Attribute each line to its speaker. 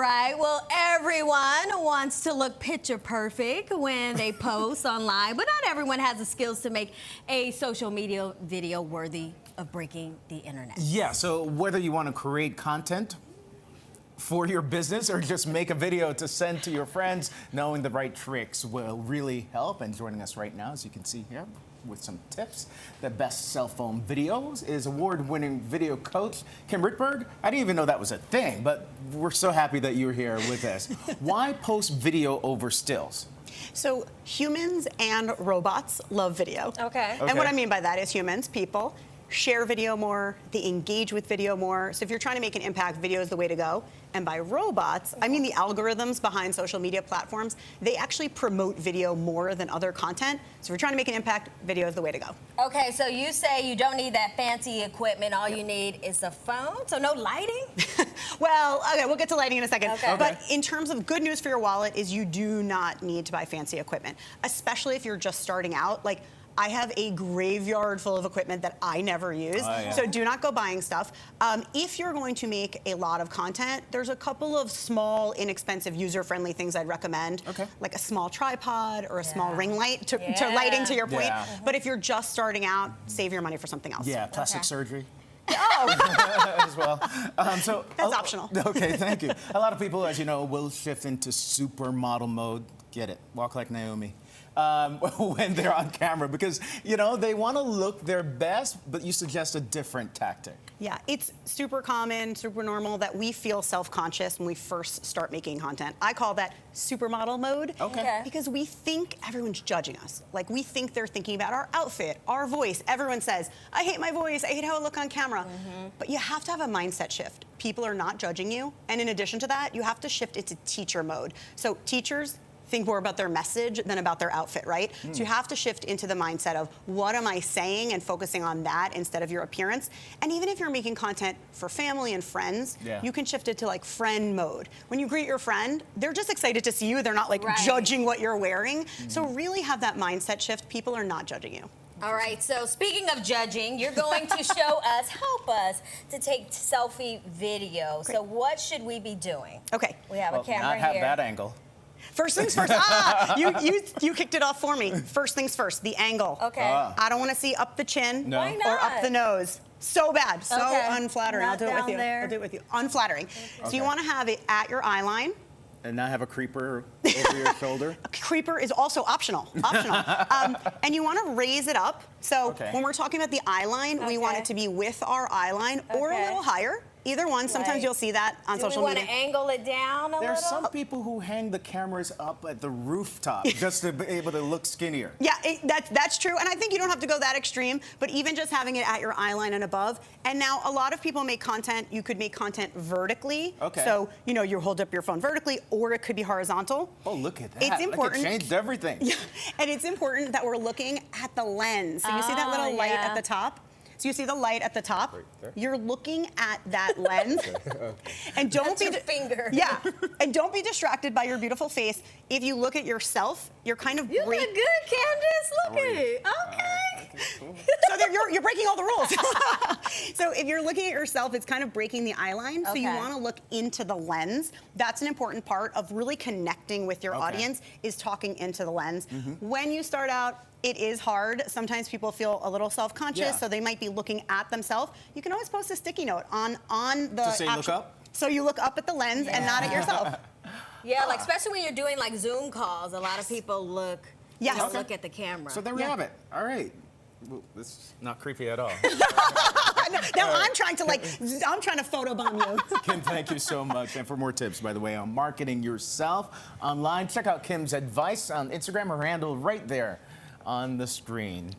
Speaker 1: right, well, everyone wants to look picture perfect when they post online, but not everyone has the skills to make a social media video worthy of breaking the internet.
Speaker 2: Yeah, so whether you want to create content for your business or just make a video to send to your friends, knowing the right tricks will really help. And joining us right now, as you can see here, with some tips, the best cell phone videos is award-winning video coach Kim Rittberg. I didn't even know that was a thing, but we're so happy that you're here with us. Why post video over stills?
Speaker 3: So humans and robots love video.
Speaker 1: Okay.
Speaker 3: And what I mean by that is humans, people, share video more, they engage with video more. So if you're trying to make an impact, video is the way to go. And by robots, I mean the algorithms behind social media platforms, they actually promote video more than other content. So if you're trying to make an impact, video is the way to go.
Speaker 1: Okay, so you say you don't need that fancy equipment, all you need is a phone, so no lighting?
Speaker 3: Well, okay, we'll get to lighting in a second.
Speaker 1: Okay.
Speaker 3: But in terms of good news for your wallet is you do not need to buy fancy equipment, especially if you're just starting out. Like, I have a graveyard full of equipment that I never use, so do not go buying stuff. If you're going to make a lot of content, there's a couple of small, inexpensive, user-friendly things I'd recommend, like a small tripod or a small ring light to lighting, to your point. But if you're just starting out, save your money for something else.
Speaker 2: Yeah, plastic surgery.
Speaker 3: Oh,
Speaker 2: as well. So
Speaker 3: that's optional.
Speaker 2: Okay, thank you. A lot of people, as you know, will shift into supermodel mode. Get it? Walk like Naomi. When they're on camera, because you know they want to look their best, but you suggest a different tactic.
Speaker 3: Yeah, it's super common, super normal that we feel self-conscious when we first start making content. I call that supermodel mode. Because we think everyone's judging us. Like, we think they're thinking about our outfit, our voice. Everyone says, I hate my voice, I hate how I look on camera. But you have to have a mindset shift. People are not judging you, and in addition to that, you have to shift into teacher mode. So teachers think more about their message than about their outfit, right? So you have to shift into the mindset of what am I saying and focusing on that instead of your appearance. And even if you're making content for family and friends, you can shift it to like friend mode. When you greet your friend, they're just excited to see you. They're not like judging what you're wearing. So really have that mindset shift. People are not judging you.
Speaker 1: All right, so speaking of judging, you're going to show us, help us to take selfie video. So what should we be doing?
Speaker 3: Okay.
Speaker 1: We have a camera
Speaker 2: not have
Speaker 1: here.
Speaker 2: that angle.
Speaker 3: First things first. You kicked it off for me. First things first, the angle.
Speaker 1: Okay.
Speaker 3: I don't want to see up the chin
Speaker 1: Why
Speaker 3: or up the nose. So bad, so unflattering.
Speaker 1: Not
Speaker 3: I'll do it with you.
Speaker 1: there.
Speaker 3: I'll do it with you. Unflattering. So you want to have it at your eye line.
Speaker 2: And not have a creeper over your shoulder?
Speaker 3: A creeper is also optional. And you want to raise it up. So when we're talking about the eye line, we want it to be with our eye line or a little higher. Either one. Sometimes you'll see that on social media.
Speaker 1: Do we want to angle it down a little?
Speaker 2: There's some people who hang the cameras up at the rooftop just to be able to look skinnier.
Speaker 3: Yeah, that's true. And I think you don't have to go that extreme, but even just having it at your eye line and above. And now a lot of people make content. You could make content vertically. So, you know, you hold up your phone vertically, or it could be horizontal.
Speaker 2: Oh, look at that.
Speaker 3: It's important.
Speaker 2: Like it changed everything.
Speaker 3: Yeah. And it's important that we're looking at the lens. So you see that little light at the top? So you see the light at the top. You're looking at that lens, and don't be
Speaker 1: finger.
Speaker 3: Yeah, and don't be distracted by your beautiful face. If you look at yourself, you're kind of
Speaker 1: You look good, Candace. Look at it. Okay.
Speaker 3: So you're breaking all the rules. So if you're looking at yourself, it's kind of breaking the eye line. So you want to look into the lens. That's an important part of really connecting with your audience, is talking into the lens. When you start out, it is hard. Sometimes people feel a little self-conscious, so they might be looking at themselves. You can always post a sticky note on the
Speaker 2: to say look up?
Speaker 3: So you look up at the lens and not at yourself.
Speaker 1: Yeah, like especially when you're doing like Zoom calls, a lot of people look look at the camera.
Speaker 2: So there we have it. All right. Well, this is not creepy at all.
Speaker 3: Now I'm trying to photobomb you.
Speaker 2: Kim, thank you so much. And for more tips, by the way, on marketing yourself online, check out Kim's advice on Instagram. Her handle right there on the screen.